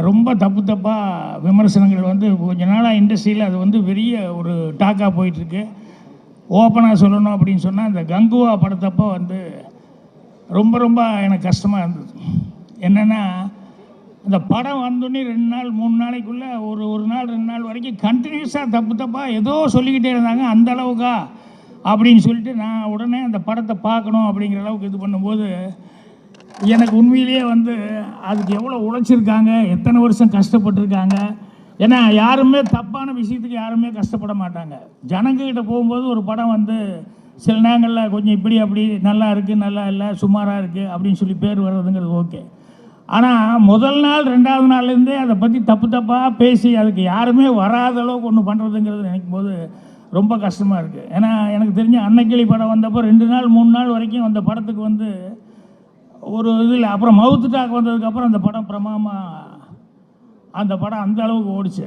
ரொம்ப தப்பாக விமர்சனங்கள் வந்து கொஞ்ச நாளாக இண்டஸ்ட்ரியில் அது வந்து பெரிய ஒரு டாக்காக போயிட்டுருக்கு. ஓப்பனாக சொல்லணும் அப்படின்னு சொன்னால், இந்த கங்குவா படத்தப்போ வந்து ரொம்ப ரொம்ப எனக்கு கஷ்டமாக இருந்தது. என்னென்னா, அந்த படம் வந்தோடனே 2 நாள் 3 நாளைக்குள்ளே ஒரு நாள் 2 நாள் வரைக்கும் கண்டினியூஸாக தப்பாக ஏதோ சொல்லிக்கிட்டே இருந்தாங்க. அந்த அளவுக்கா அப்படின்னு சொல்லிட்டு நான் உடனே அந்த படத்தை பார்க்கணும் அப்படிங்கிற அளவுக்கு இது பண்ணும்போது, எனக்கு உண்மையிலேயே வந்து அதுக்கு எவ்வளோ உழைச்சிருக்காங்க, எத்தனை வருஷம் கஷ்டப்பட்டுருக்காங்க. ஏன்னா யாருமே தப்பான விஷயத்துக்கு யாருமே கஷ்டப்பட மாட்டாங்க. ஜனங்கக்கிட்ட போகும்போது ஒரு படம் வந்து சில நேரங்களில் கொஞ்சம் இப்படி அப்படி நல்லா இருக்குது, நல்லா இல்லை, சுமாராக இருக்குது அப்படின்னு சொல்லி பேர் வர்றதுங்கிறது ஓகே. ஆனால் முதல் நாள் 2வது நாள்லேருந்தே அதை பற்றி தப்பாக பேசி அதுக்கு யாருமே வராத அளவுக்கு ஒன்று பண்ணுறதுங்கிறது நினைக்கும் போது ரொம்ப கஷ்டமாக இருக்குது. ஏன்னா எனக்கு தெரிஞ்ச அன்னக்கிளி படம் வந்தப்போ 2 நாள் 3 நாள் வரைக்கும் அந்த படத்துக்கு வந்து ஒரு இதில், அப்புறம் மவுத்து டாக் வந்ததுக்கப்புறம் அந்த படம் பிரமாதமாக அந்த படம் அந்த அளவுக்கு ஓடிச்சு.